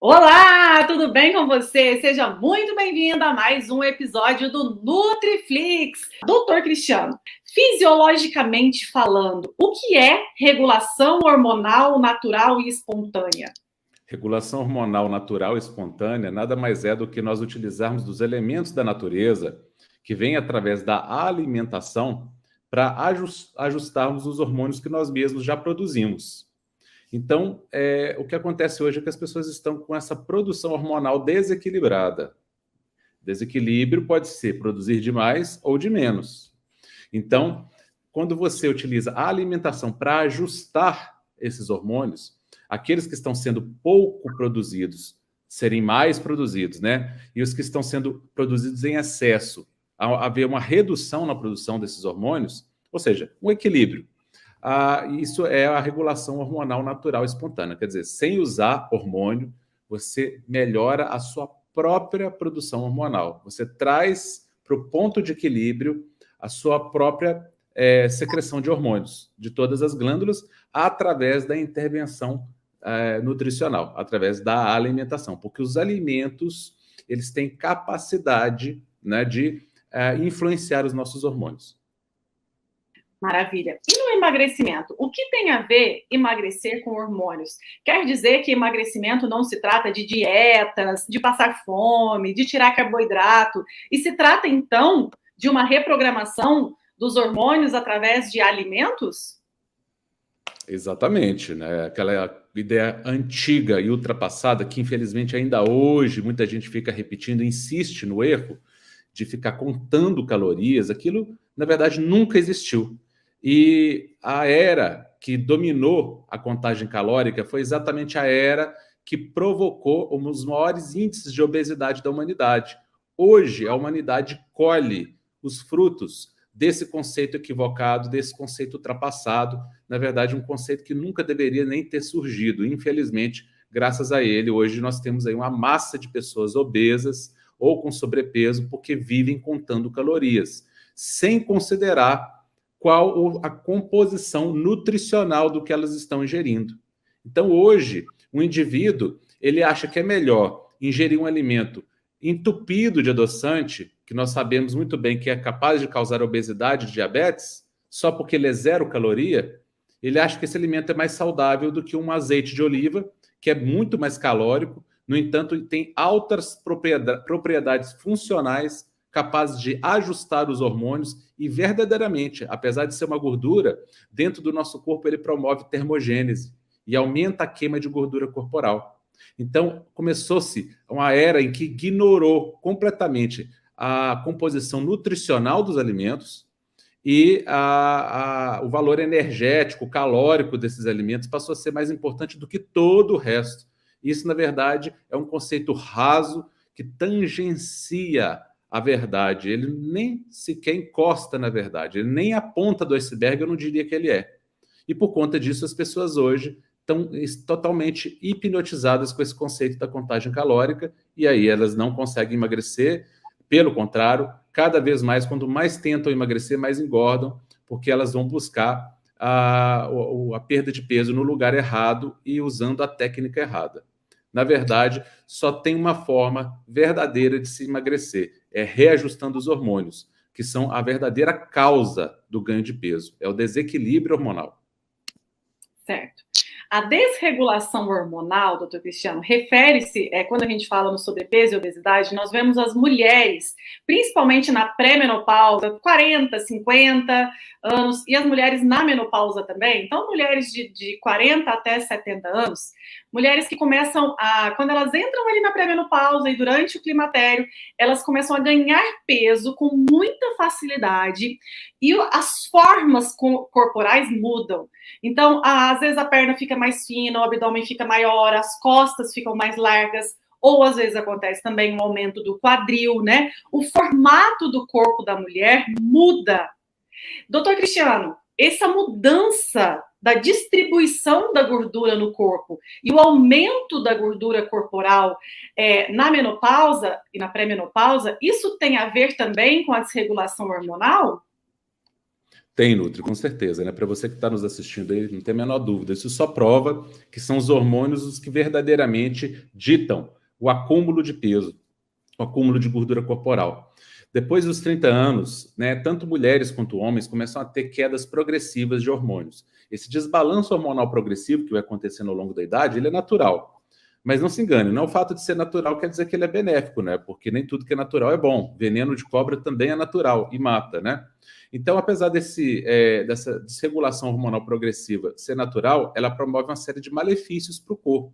Olá, tudo bem com você? Seja muito bem-vindo a mais um episódio do Nutriflix. Doutor Cristiano, fisiologicamente falando, o que é regulação hormonal natural e espontânea? Regulação hormonal natural e espontânea nada mais é do que nós utilizarmos dos elementos da natureza que vêm através da alimentação para ajustarmos os hormônios que nós mesmos já produzimos. Então, o que acontece hoje é que as pessoas estão com essa produção hormonal desequilibrada. Desequilíbrio pode ser produzir de mais ou de menos. Então, quando você utiliza a alimentação para ajustar esses hormônios, aqueles que estão sendo pouco produzidos serem mais produzidos, né? E os que estão sendo produzidos em excesso, haver uma redução na produção desses hormônios, ou seja, um equilíbrio. Isso é a regulação hormonal natural espontânea. Quer dizer, sem usar hormônio, você melhora a sua própria produção hormonal. Você traz para o ponto de equilíbrio a sua própria secreção de hormônios de todas as glândulas através da intervenção nutricional, através da alimentação, porque os alimentos eles têm capacidade, né, de influenciar os nossos hormônios. Maravilha. E no emagrecimento? O que tem a ver emagrecer com hormônios? Quer dizer que emagrecimento não se trata de dietas, de passar fome, de tirar carboidrato, e se trata, então, de uma reprogramação dos hormônios através de alimentos? Exatamente, né? Aquela ideia antiga e ultrapassada que, infelizmente, ainda hoje muita gente fica repetindo, insiste no erro de ficar contando calorias, aquilo, na verdade, nunca existiu. E a era que dominou a contagem calórica foi exatamente a era que provocou um dos maiores índices de obesidade da humanidade. Hoje, a humanidade colhe os frutos desse conceito equivocado, desse conceito ultrapassado, na verdade, um conceito que nunca deveria nem ter surgido. Infelizmente, graças a ele, hoje nós temos aí uma massa de pessoas obesas ou com sobrepeso porque vivem contando calorias, sem considerar qual a composição nutricional do que elas estão ingerindo. Então, hoje, o indivíduo, ele acha que é melhor ingerir um alimento entupido de adoçante, que nós sabemos muito bem que é capaz de causar obesidade e diabetes, só porque ele é zero caloria, ele acha que esse alimento é mais saudável do que um azeite de oliva, que é muito mais calórico, no entanto, tem altas propriedades funcionais capazes de ajustar os hormônios e verdadeiramente, apesar de ser uma gordura, dentro do nosso corpo ele promove termogênese e aumenta a queima de gordura corporal. Então, começou-se uma era em que ignorou completamente a composição nutricional dos alimentos e o valor energético, calórico desses alimentos passou a ser mais importante do que todo o resto. Isso, na verdade, é um conceito raso que tangencia a verdade. Ele nem sequer encosta na verdade, ele nem a ponta do iceberg, eu não diria que ele é. E por conta disso, as pessoas hoje estão totalmente hipnotizadas com esse conceito da contagem calórica, e aí elas não conseguem emagrecer. Pelo contrário, cada vez mais, quando mais tentam emagrecer, mais engordam, porque elas vão buscar a perda de peso no lugar errado e usando a técnica errada. Na verdade, só tem uma forma verdadeira de se emagrecer, é reajustando os hormônios, que são a verdadeira causa do ganho de peso, é o desequilíbrio hormonal. Certo. A desregulação hormonal, doutor Cristiano, refere-se, quando a gente fala no sobrepeso e obesidade, nós vemos as mulheres, principalmente na pré-menopausa, 40, 50 anos, e as mulheres na menopausa também. Então, mulheres de 40 até 70 anos, mulheres que começam quando elas entram ali na pré-menopausa e durante o climatério, elas começam a ganhar peso com muita facilidade e as formas corporais mudam. Então, às vezes a perna fica mais fina, o abdômen fica maior, as costas ficam mais largas, ou às vezes acontece também um aumento do quadril, né? O formato do corpo da mulher muda. Doutor Cristiano, essa mudança da distribuição da gordura no corpo e o aumento da gordura corporal na menopausa e na pré-menopausa, isso tem a ver também com a desregulação hormonal? Tem, Nutri, com certeza, né? Para você que está nos assistindo aí, não tem a menor dúvida. Isso só prova que são os hormônios os que verdadeiramente ditam o acúmulo de peso, o acúmulo de gordura corporal. Depois dos 30 anos, né, tanto mulheres quanto homens começam a ter quedas progressivas de hormônios. Esse desbalanço hormonal progressivo que vai acontecendo ao longo da idade, ele é natural. Mas não se engane, não é o fato de ser natural quer dizer que ele é benéfico, né? Porque nem tudo que é natural é bom. Veneno de cobra também é natural e mata, né? Então, apesar dessa desregulação hormonal progressiva ser natural, ela promove uma série de malefícios para o corpo.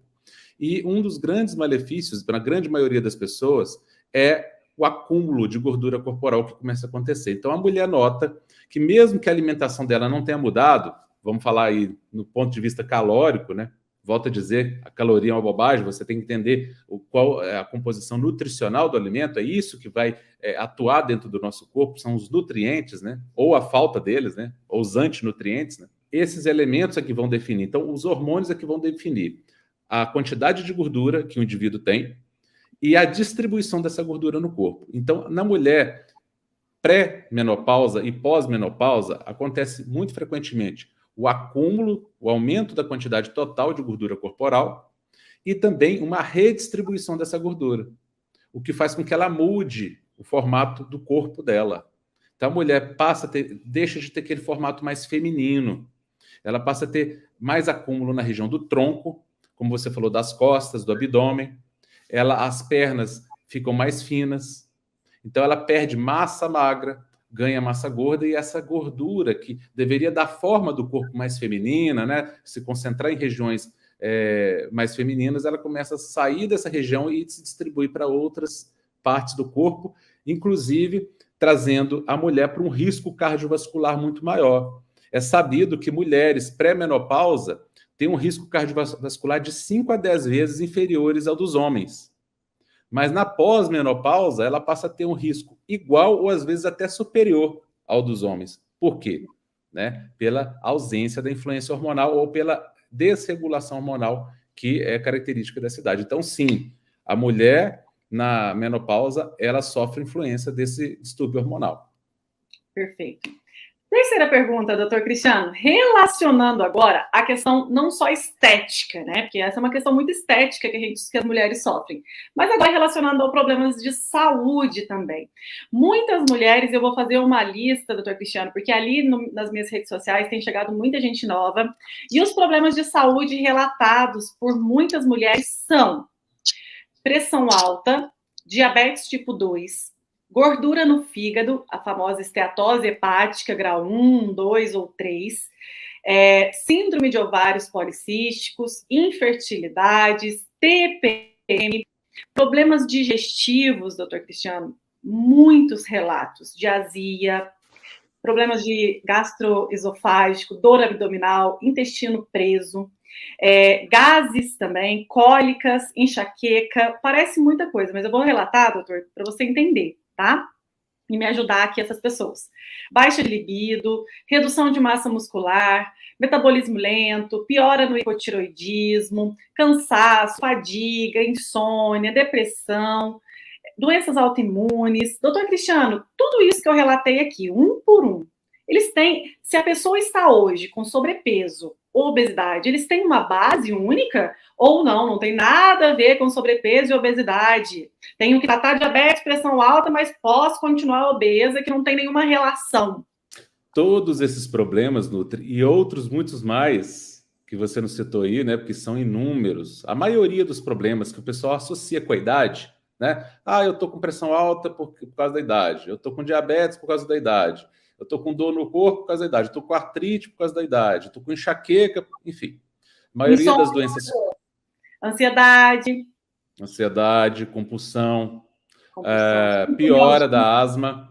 E um dos grandes malefícios, para a grande maioria das pessoas, é o acúmulo de gordura corporal que começa a acontecer. Então, a mulher nota que mesmo que a alimentação dela não tenha mudado, vamos falar aí no ponto de vista calórico, né? Volto a dizer, a caloria é uma bobagem, você tem que entender qual é a composição nutricional do alimento, é isso que vai atuar dentro do nosso corpo, são os nutrientes, né? Ou a falta deles, né? Ou os antinutrientes, né? Esses elementos é que vão definir. Então, os hormônios é que vão definir a quantidade de gordura que o indivíduo tem e a distribuição dessa gordura no corpo. Então, na mulher pré-menopausa e pós-menopausa, acontece muito frequentemente o acúmulo, o aumento da quantidade total de gordura corporal e também uma redistribuição dessa gordura, o que faz com que ela mude o formato do corpo dela. Então a mulher deixa de ter aquele formato mais feminino, ela passa a ter mais acúmulo na região do tronco, como você falou, das costas, do abdômen, as pernas ficam mais finas, então ela perde massa magra, ganha massa gorda, e essa gordura que deveria dar forma do corpo mais feminina, né, se concentrar em regiões mais femininas, ela começa a sair dessa região e se distribuir para outras partes do corpo, inclusive trazendo a mulher para um risco cardiovascular muito maior. É sabido que mulheres pré-menopausa têm um risco cardiovascular de 5 a 10 vezes inferiores ao dos homens. Mas na pós-menopausa, ela passa a ter um risco igual ou às vezes até superior ao dos homens. Por quê? Né? Pela ausência da influência hormonal ou pela desregulação hormonal que é característica dessa idade. Então, sim, a mulher na menopausa, ela sofre influência desse distúrbio hormonal. Perfeito. Terceira pergunta, doutor Cristiano, relacionando agora a questão não só estética, né? Porque essa é uma questão muito estética que as mulheres sofrem, mas agora relacionando a problemas de saúde também. Muitas mulheres, eu vou fazer uma lista, doutor Cristiano, porque ali nas minhas redes sociais tem chegado muita gente nova, e os problemas de saúde relatados por muitas mulheres são pressão alta, diabetes tipo 2, gordura no fígado, a famosa esteatose hepática, grau 1, 2 ou 3, síndrome de ovários policísticos, infertilidades, TPM, problemas digestivos, doutor Cristiano, muitos relatos de azia, problemas de gastroesofágico, dor abdominal, intestino preso, gases também, cólicas, enxaqueca, parece muita coisa, mas eu vou relatar, doutor, para você entender, tá? E me ajudar aqui essas pessoas. Baixa de libido, redução de massa muscular, metabolismo lento, piora no hipotiroidismo, cansaço, fadiga, insônia, depressão, doenças autoimunes. Doutor Cristiano, tudo isso que eu relatei aqui, um por um, eles têm, se a pessoa está hoje com sobrepeso, obesidade, eles têm uma base única ou não tem nada a ver com sobrepeso e obesidade. Tenho que tratar diabetes, pressão alta, mas posso continuar obesa, que não tem nenhuma relação. Todos esses problemas, Nutri, e outros muitos mais que você nos citou aí, né, porque são inúmeros. A maioria dos problemas que o pessoal associa com a idade, né? Ah, eu tô com pressão alta por causa da idade. Eu tô com diabetes por causa da idade. Eu tô com dor no corpo por causa da idade. Eu tô com artrite por causa da idade. Eu tô com enxaqueca, enfim. A maioria das doenças... Ansiedade, compulsão, piora da asma,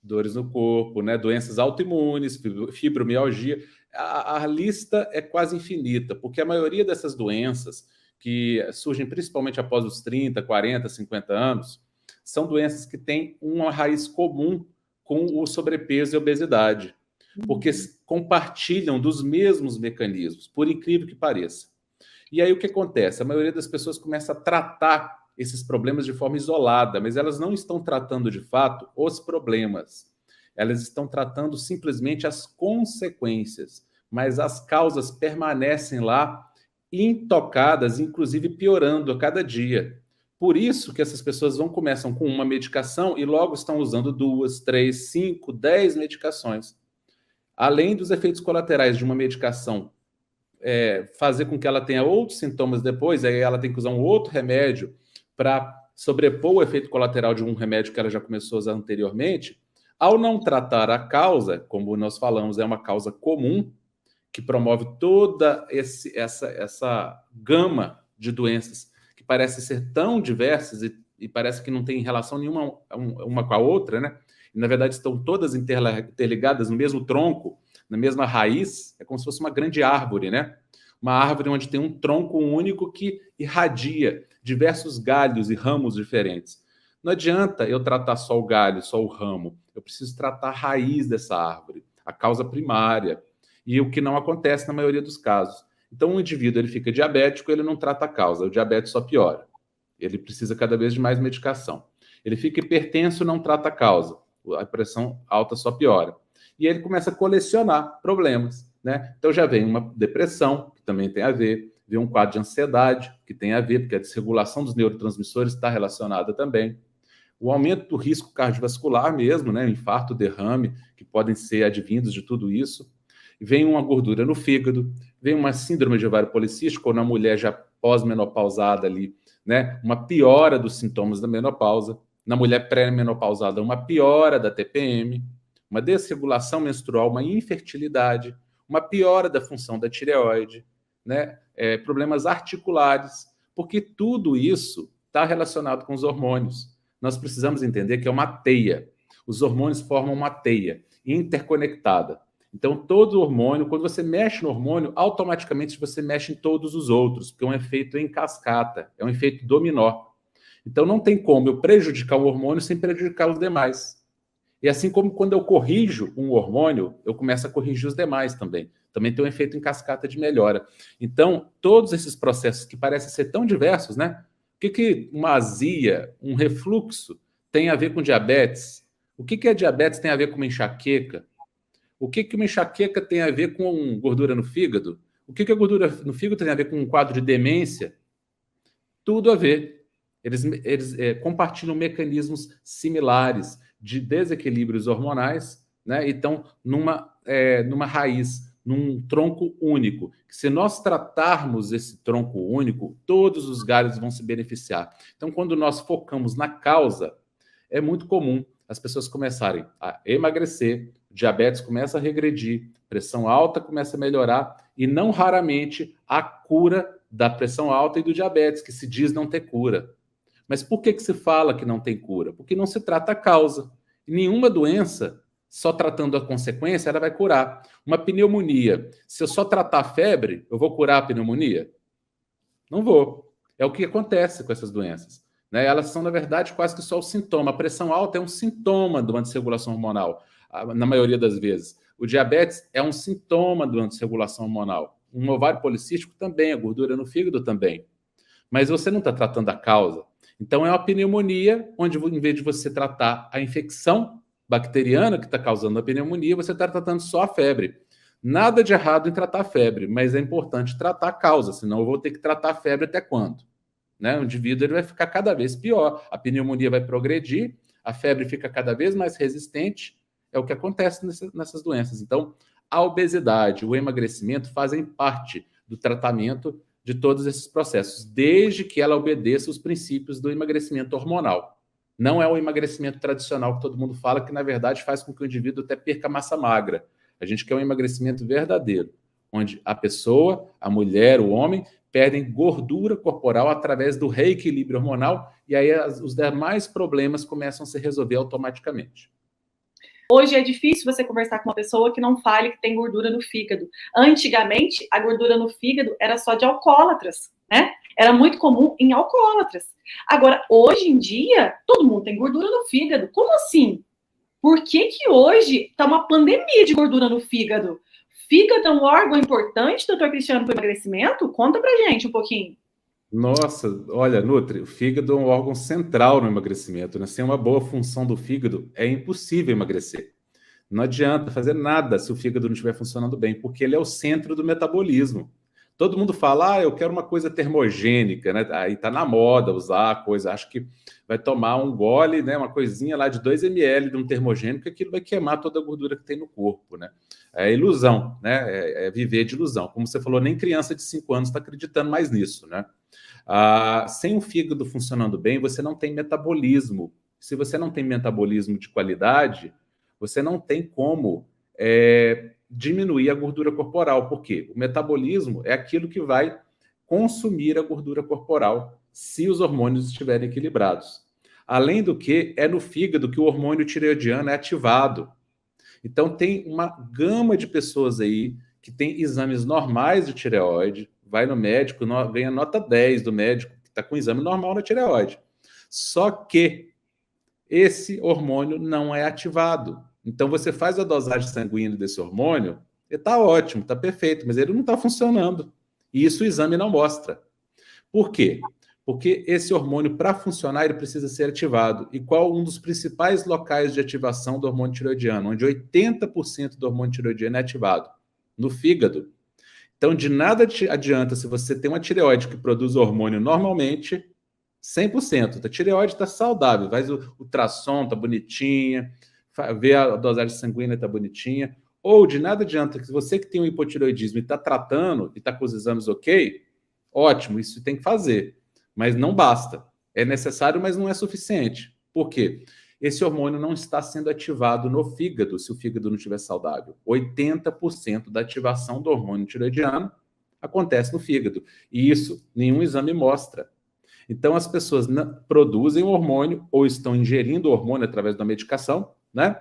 dores no corpo, né? Doenças autoimunes, fibromialgia. A lista é quase infinita, porque a maioria dessas doenças que surgem principalmente após os 30, 40, 50 anos, são doenças que têm uma raiz comum com o sobrepeso e a obesidade, porque compartilham dos mesmos mecanismos, por incrível que pareça. E aí o que acontece? A maioria das pessoas começa a tratar esses problemas de forma isolada, mas elas não estão tratando de fato os problemas. elas estão tratando simplesmente as consequências, mas as causas permanecem lá intocadas, inclusive piorando a cada dia. Por isso que essas pessoas começam com uma medicação e logo estão usando 2, 3, 5, 10 medicações. Além dos efeitos colaterais de uma medicação fazer com que ela tenha outros sintomas depois, aí ela tem que usar um outro remédio para sobrepor o efeito colateral de um remédio que ela já começou a usar anteriormente. Ao não tratar a causa, como nós falamos, é uma causa comum, que promove toda essa gama de doenças que parecem ser tão diversas e parece que não tem relação nenhuma uma com a outra, né? E, na verdade, estão todas interligadas no mesmo tronco, na mesma raiz, é como se fosse uma grande árvore, né? Uma árvore onde tem um tronco único que irradia diversos galhos e ramos diferentes. Não adianta eu tratar só o galho, só o ramo. Eu preciso tratar a raiz dessa árvore, a causa primária, e o que não acontece na maioria dos casos. Então, o indivíduo ele fica diabético, ele não trata a causa, o diabetes só piora. Ele precisa cada vez de mais medicação. Ele fica hipertenso, não trata a causa, a pressão alta só piora. E ele começa a colecionar problemas, né? Então já vem uma depressão, que também tem a ver, vem um quadro de ansiedade, que tem a ver, porque a desregulação dos neurotransmissores está relacionada também. O aumento do risco cardiovascular mesmo, né? Infarto, derrame, que podem ser advindos de tudo isso. Vem uma gordura no fígado, vem uma síndrome de ovário policístico, ou na mulher já pós-menopausada ali, né? Uma piora dos sintomas da menopausa. Na mulher pré-menopausada, uma piora da TPM, uma desregulação menstrual, uma infertilidade, uma piora da função da tireoide, né? Problemas articulares, porque tudo isso está relacionado com os hormônios. Nós precisamos entender que é uma teia. Os hormônios formam uma teia interconectada. Então, todo hormônio, quando você mexe no hormônio, automaticamente você mexe em todos os outros, porque é um efeito em cascata, é um efeito dominó. Então, não tem como eu prejudicar um hormônio sem prejudicar os demais. E assim como quando eu corrijo um hormônio, eu começo a corrigir os demais também. Também tem um efeito em cascata de melhora. Então, todos esses processos que parecem ser tão diversos, né? O que uma azia, um refluxo tem a ver com diabetes? O que a diabetes tem a ver com uma enxaqueca? O que uma enxaqueca tem a ver com gordura no fígado? O que a gordura no fígado tem a ver com um quadro de demência? Tudo a ver. Eles compartilham mecanismos similares de desequilíbrios hormonais, né? E estão numa raiz, num tronco único. Se nós tratarmos esse tronco único, todos os galhos vão se beneficiar. Então, quando nós focamos na causa, é muito comum as pessoas começarem a emagrecer, diabetes começa a regredir, pressão alta começa a melhorar e não raramente a cura da pressão alta e do diabetes, que se diz não ter cura. Mas por que se fala que não tem cura? Porque não se trata a causa. E nenhuma doença, só tratando a consequência, ela vai curar. Uma pneumonia, se eu só tratar a febre, eu vou curar a pneumonia? Não vou. É o que acontece com essas doenças, né? Elas são, na verdade, quase que só o sintoma. A pressão alta é um sintoma de uma desregulação hormonal, na maioria das vezes. O diabetes é um sintoma de uma desregulação hormonal. Um ovário policístico também, a gordura no fígado também. Mas você não está tratando a causa. Então, é uma pneumonia, onde, em vez de você tratar a infecção bacteriana que está causando a pneumonia, você está tratando só a febre. Nada de errado em tratar a febre, mas é importante tratar a causa, senão eu vou ter que tratar a febre até quando? Né? O indivíduo ele vai ficar cada vez pior, a pneumonia vai progredir, a febre fica cada vez mais resistente, é o que acontece nessas doenças. Então, a obesidade, o emagrecimento fazem parte do tratamento de todos esses processos, desde que ela obedeça os princípios do emagrecimento hormonal. Não é o emagrecimento tradicional que todo mundo fala, que na verdade faz com que o indivíduo até perca massa magra. A gente quer um emagrecimento verdadeiro, onde a pessoa, a mulher, o homem, perdem gordura corporal através do reequilíbrio hormonal e aí os demais problemas começam a se resolver automaticamente. Hoje é difícil você conversar com uma pessoa que não fale que tem gordura no fígado. Antigamente, a gordura no fígado era só de alcoólatras, né? Era muito comum em alcoólatras. Agora, hoje em dia, todo mundo tem gordura no fígado. Como assim? Por que hoje está uma pandemia de gordura no fígado? Fígado é um órgão importante, doutor Cristiano, para o emagrecimento? Conta pra gente um pouquinho. Nossa, olha, Nutri, o fígado é um órgão central no emagrecimento, né? Sem uma boa função do fígado, é impossível emagrecer. Não adianta fazer nada se o fígado não estiver funcionando bem, porque ele é o centro do metabolismo. Todo mundo fala, eu quero uma coisa termogênica, né? Aí tá na moda usar a coisa, acho que vai tomar um gole, né? Uma coisinha lá de 2 ml de um termogênico, aquilo vai queimar toda a gordura que tem no corpo, né? É ilusão, né? É viver de ilusão. Como você falou, nem criança de 5 anos está acreditando mais nisso, né? Sem o fígado funcionando bem, você não tem metabolismo. Se você não tem metabolismo de qualidade, você não tem como diminuir a gordura corporal. Por quê? O metabolismo é aquilo que vai consumir a gordura corporal se os hormônios estiverem equilibrados. Além do que, é no fígado que o hormônio tireoidiano é ativado. Então, tem uma gama de pessoas aí que tem exames normais de tireoide, vai no médico, ganha nota 10 do médico, que está com exame normal na tireoide. Só que esse hormônio não é ativado. Então, você faz a dosagem sanguínea desse hormônio, e está ótimo, está perfeito, mas ele não está funcionando. E isso o exame não mostra. Por quê? Porque esse hormônio, para funcionar, ele precisa ser ativado. E qual um dos principais locais de ativação do hormônio tireoidiano? Onde 80% do hormônio tireoidiano é ativado? No fígado. Então, de nada adianta se você tem uma tireoide que produz hormônio normalmente, 100%. A tireoide está saudável, faz o ultrassom, está bonitinha, vê a dosagem sanguínea, está bonitinha. Ou de nada adianta que você que tem um hipotireoidismo e está tratando, e está com os exames ok, ótimo, isso tem que fazer. Mas não basta. É necessário, mas não é suficiente. Por quê? Esse hormônio não está sendo ativado no fígado, se o fígado não estiver saudável. 80% da ativação do hormônio tireoidiano acontece no fígado. E isso nenhum exame mostra. Então, as pessoas produzem o hormônio ou estão ingerindo o hormônio através da medicação, né?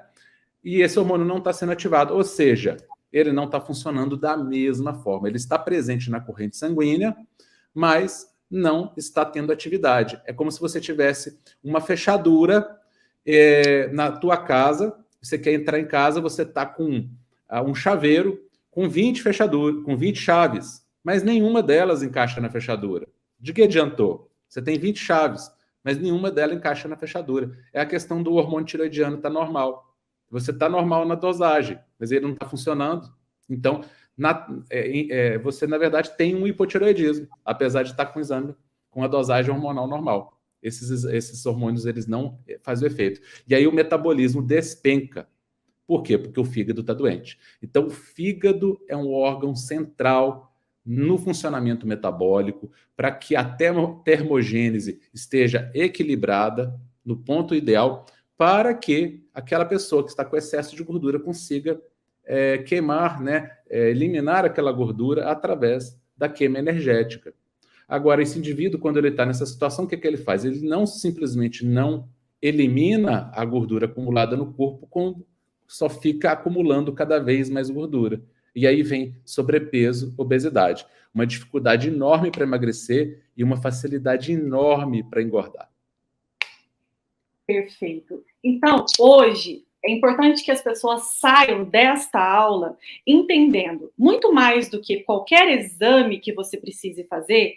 E esse hormônio não está sendo ativado. Ou seja, ele não está funcionando da mesma forma. Ele está presente na corrente sanguínea, mas não está tendo atividade. É como se você tivesse uma fechadura na tua casa, você quer entrar em casa, você está com um chaveiro com 20 fechaduras, com 20 chaves, mas nenhuma delas encaixa na fechadura. De que adiantou? Você tem 20 chaves, mas nenhuma delas encaixa na fechadura. É a questão do hormônio tireoidiano estar normal. Você está normal na dosagem, mas ele não está funcionando. Então, você, na verdade, tem um hipotireoidismo, apesar de estar com o exame com a dosagem hormonal normal. Esses hormônios, eles não fazem o efeito. E aí o metabolismo despenca. Por quê? Porque o fígado está doente. Então, o fígado é um órgão central no funcionamento metabólico para que a termogênese esteja equilibrada no ponto ideal para que aquela pessoa que está com excesso de gordura consiga queimar, né, eliminar aquela gordura através da queima energética. Agora, esse indivíduo, quando ele está nessa situação, o que ele faz? Ele não simplesmente não elimina a gordura acumulada no corpo, como só fica acumulando cada vez mais gordura. E aí vem sobrepeso, obesidade. Uma dificuldade enorme para emagrecer e uma facilidade enorme para engordar. Perfeito. Então, hoje, é importante que as pessoas saiam desta aula entendendo, muito mais do que qualquer exame que você precise fazer,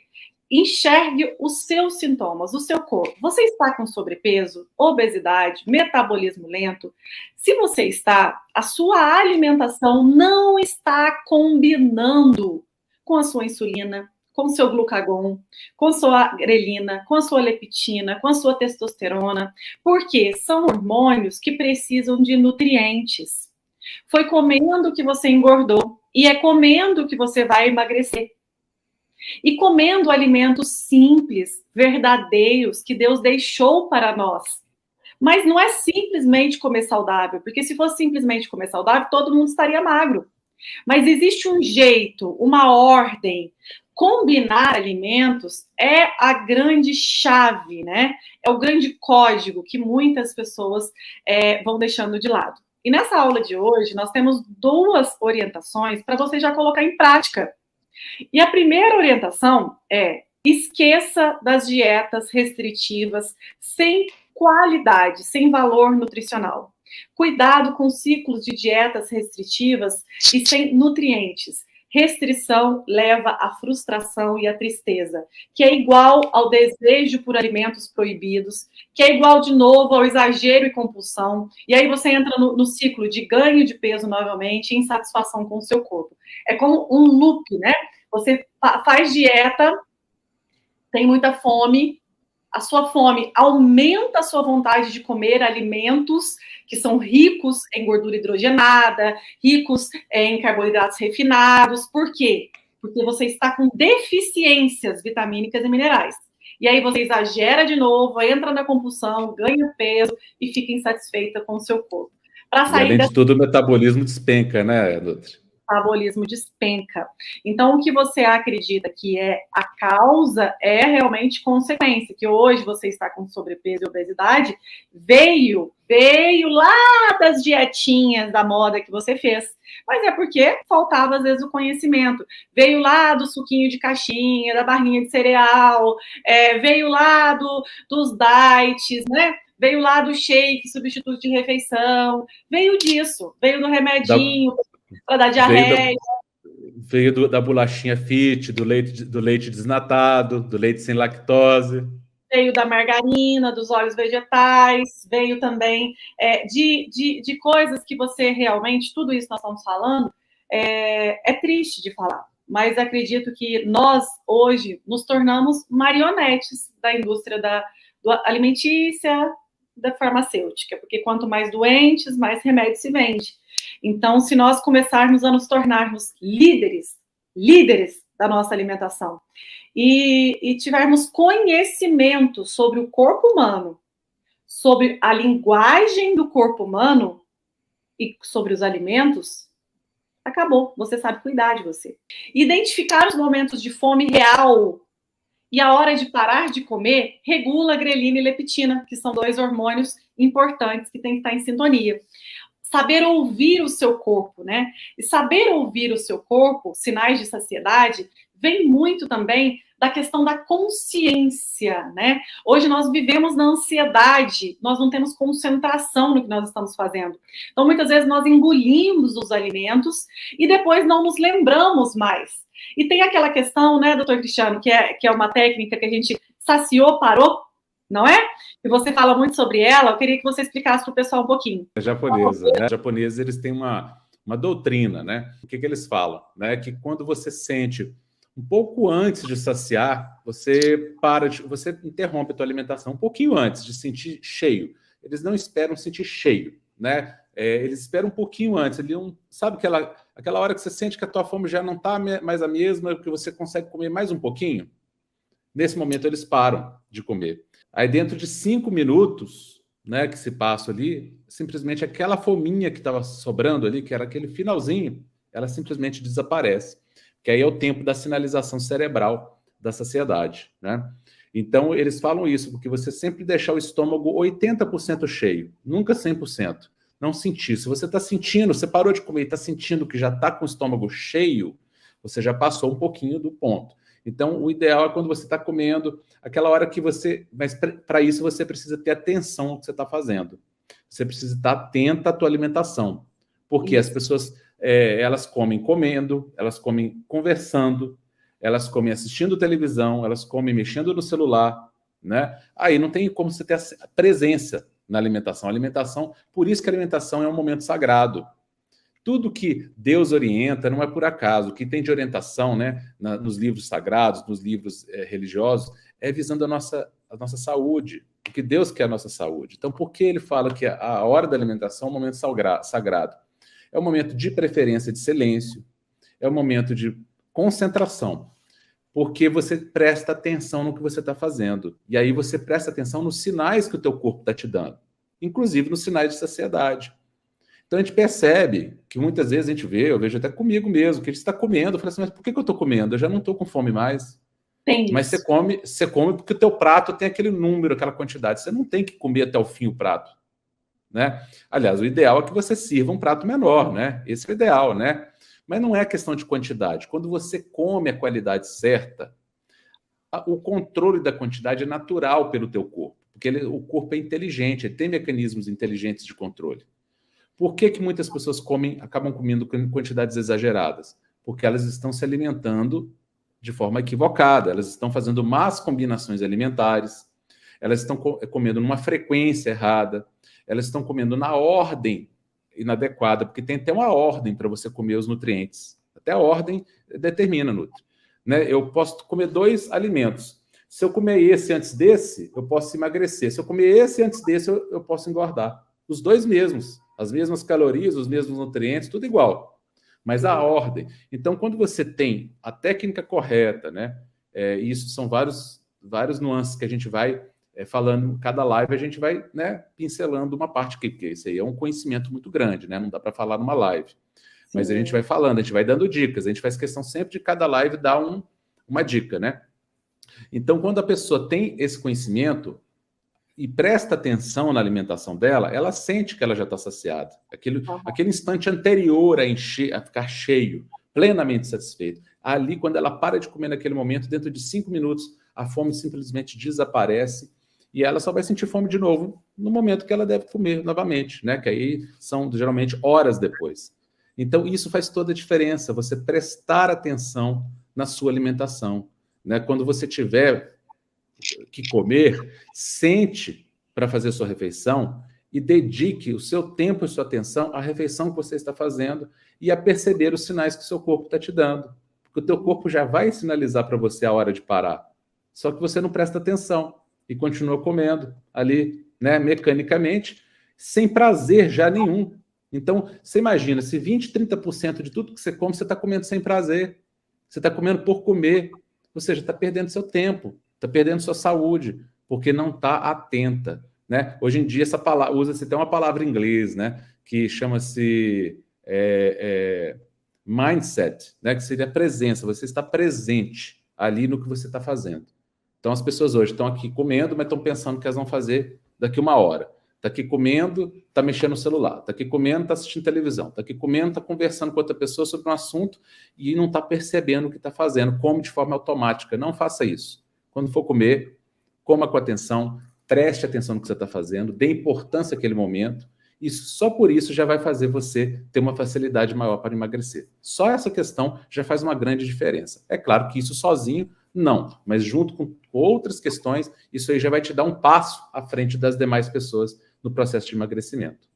enxergue os seus sintomas, o seu corpo. Você está com sobrepeso, obesidade, metabolismo lento? Se você está, a sua alimentação não está combinando com a sua insulina, com o seu glucagon, com a sua grelina, com a sua leptina, com a sua testosterona, porque são hormônios que precisam de nutrientes. Foi comendo que você engordou e é comendo que você vai emagrecer. E comendo alimentos simples, verdadeiros, que Deus deixou para nós. Mas não é simplesmente comer saudável, porque se fosse simplesmente comer saudável, todo mundo estaria magro. Mas existe um jeito, uma ordem. Combinar alimentos é a grande chave, né? É o grande código que muitas pessoas vão deixando de lado. E nessa aula de hoje, nós temos 2 orientações para você já colocar em prática. E a primeira orientação é: esqueça das dietas restritivas sem qualidade, sem valor nutricional. Cuidado com ciclos de dietas restritivas e sem nutrientes. restrição leva à frustração e à tristeza, que é igual ao desejo por alimentos proibidos, que é igual, de novo, ao exagero e compulsão. E aí você entra no ciclo de ganho de peso novamente e insatisfação com o seu corpo. É como um loop, né? Você faz dieta, tem muita fome, a sua fome aumenta a sua vontade de comer alimentos que são ricos em gordura hidrogenada, ricos em carboidratos refinados. Por quê? Porque você está com deficiências vitamínicas e minerais. E aí você exagera de novo, entra na compulsão, ganha peso e fica insatisfeita com o seu corpo. Para sair além de tudo, o metabolismo despenca, né, Nutri? Metabolismo despenca. Então, o que você acredita que é a causa é realmente consequência, que hoje você está com sobrepeso e obesidade, veio lá das dietinhas da moda que você fez. Mas é porque faltava, às vezes, o conhecimento. Veio lá do suquinho de caixinha, da barrinha de cereal, veio lá dos diets, né? Veio lá do shake, substituto de refeição, veio disso, veio do remedinho para dar diarreia. Veio da bolachinha fit, do leite desnatado, do leite sem lactose. Veio da margarina, dos óleos vegetais, veio também de coisas que você realmente, tudo isso nós estamos falando, é triste de falar. Mas acredito que nós, hoje, nos tornamos marionetes da indústria alimentícia, da farmacêutica, porque quanto mais doentes, mais remédio se vende. Então, se nós começarmos a nos tornarmos líderes da nossa alimentação e tivermos conhecimento sobre o corpo humano, sobre a linguagem do corpo humano e sobre os alimentos, acabou. Você sabe cuidar de você. Identificar os momentos de fome real e a hora de parar de comer regula a grelina e leptina, que são 2 hormônios importantes que têm que estar em sintonia. Saber ouvir o seu corpo, né? E saber ouvir o seu corpo, sinais de saciedade, vem muito também da questão da consciência, né? Hoje nós vivemos na ansiedade, nós não temos concentração no que nós estamos fazendo. Então, muitas vezes nós engolimos os alimentos e depois não nos lembramos mais. E tem aquela questão, né, doutor Cristiano, que é uma técnica que a gente saciou, parou, não é? E você fala muito sobre ela, eu queria que você explicasse para o pessoal um pouquinho. É japonesa, né? Os japoneses, eles têm uma doutrina, né? O que eles falam? Né? Que quando você sente um pouco antes de saciar, você interrompe a tua alimentação um pouquinho antes de sentir cheio. Eles não esperam sentir cheio, né? Eles esperam um pouquinho antes. Sabe aquela hora que você sente que a tua fome já não está mais a mesma, que você consegue comer mais um pouquinho? Nesse momento, eles param de comer. Aí, dentro de 5 minutos, né, que se passa ali, simplesmente aquela fominha que estava sobrando ali, que era aquele finalzinho, ela simplesmente desaparece. Que aí é o tempo da sinalização cerebral da saciedade, né? Então, eles falam isso, porque você sempre deixar o estômago 80% cheio, nunca 100%. Não sentir. Se você está sentindo, você parou de comer e está sentindo que já está com o estômago cheio, você já passou um pouquinho do ponto. Então, o ideal é quando você está comendo, aquela hora que você... Mas para isso você precisa ter atenção ao que você está fazendo. Você precisa estar atenta à tua alimentação. Porque as pessoas, elas comem comendo, elas comem conversando, elas comem assistindo televisão, elas comem mexendo no celular, né? Aí não tem como você ter a presença na alimentação. Por isso que a alimentação é um momento sagrado. Tudo que Deus orienta não é por acaso. O que tem de orientação, né, nos livros sagrados, nos livros religiosos, é visando a nossa saúde. Porque Deus quer a nossa saúde. Então, por que ele fala que a hora da alimentação é um momento sagrado? É um momento de preferência de silêncio, é um momento de concentração, porque você presta atenção no que você está fazendo. E aí você presta atenção nos sinais que o teu corpo está te dando, inclusive nos sinais de saciedade. Então a gente percebe que muitas vezes a gente vê, eu vejo até comigo mesmo, que a gente está comendo, eu falo assim, mas por que eu estou comendo? Eu já não estou com fome mais. Mas você come porque o teu prato tem aquele número, aquela quantidade. Você não tem que comer até o fim o prato, né? Aliás, o ideal é que você sirva um prato menor, né? Esse é o ideal, né? Mas não é questão de quantidade. Quando você come a qualidade certa, o controle da quantidade é natural pelo teu corpo, porque o corpo é inteligente, ele tem mecanismos inteligentes de controle. Por que muitas pessoas acabam comendo quantidades exageradas? porque elas estão se alimentando de forma equivocada, elas estão fazendo más combinações alimentares, elas estão comendo numa frequência errada, elas estão comendo na ordem inadequada, porque tem até uma ordem para você comer os nutrientes. Até a ordem determina, Nutri. Né? Eu posso comer 2 alimentos. Se eu comer esse antes desse, eu posso emagrecer. Se eu comer esse antes desse, eu posso engordar. Os 2 mesmos, as mesmas calorias, os mesmos nutrientes, tudo igual. Mas a ordem. Então, quando você tem a técnica correta, né? Isso são vários nuances que a gente vai falando, cada live a gente vai, né, pincelando uma parte, porque isso aí é um conhecimento muito grande, né? Não dá para falar numa live. Sim. Mas a gente vai falando, a gente vai dando dicas, a gente faz questão sempre de cada live dar uma dica, né? Então, quando a pessoa tem esse conhecimento e presta atenção na alimentação dela, ela sente que ela já está saciada. Aquele instante anterior a ficar cheio, plenamente satisfeito. Ali, quando ela para de comer naquele momento, dentro de 5 minutos, a fome simplesmente desaparece e ela só vai sentir fome de novo no momento que ela deve comer novamente, né? Que aí são geralmente horas depois. Então, isso faz toda a diferença, você prestar atenção na sua alimentação, né? Quando você tiver que comer, sente para fazer sua refeição e dedique o seu tempo e sua atenção à refeição que você está fazendo e a perceber os sinais que o seu corpo está te dando. Porque o teu corpo já vai sinalizar para você a hora de parar. Só que você não presta atenção e continua comendo ali, né, mecanicamente, sem prazer já nenhum. Então, você imagina, se 20%, 30% de tudo que você come, você está comendo sem prazer. Você está comendo por comer. Ou seja, está perdendo seu tempo, está perdendo sua saúde, porque não está atenta, né? Hoje em dia, essa palavra, usa-se até uma palavra em inglês, né, que chama-se mindset, né, que seria presença. Você está presente ali no que você está fazendo. Então, as pessoas hoje estão aqui comendo, mas estão pensando que elas vão fazer daqui 1 hora. Está aqui comendo, está mexendo no celular. Está aqui comendo, está assistindo televisão. Está aqui comendo, está conversando com outra pessoa sobre um assunto e não está percebendo o que está fazendo, come de forma automática. Não faça isso. Quando for comer, coma com atenção, preste atenção no que você está fazendo, dê importância àquele momento. Isso, só por isso já vai fazer você ter uma facilidade maior para emagrecer. Só essa questão já faz uma grande diferença. É claro que isso sozinho, não, mas junto com outras questões, isso aí já vai te dar um passo à frente das demais pessoas no processo de emagrecimento.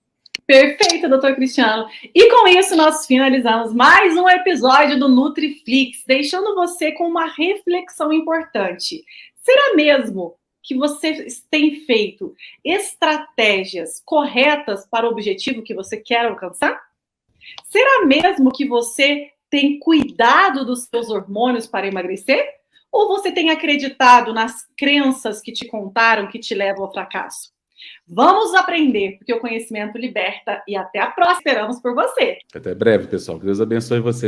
Perfeito, doutor Cristiano. E com isso nós finalizamos mais um episódio do NutriFlix, deixando você com uma reflexão importante. Será mesmo que você tem feito estratégias corretas para o objetivo que você quer alcançar? Será mesmo que você tem cuidado dos seus hormônios para emagrecer? Ou você tem acreditado nas crenças que te contaram que te levam ao fracasso? Vamos aprender, porque o conhecimento liberta. E até a próxima. Esperamos por você. Até breve, pessoal. Que Deus abençoe vocês.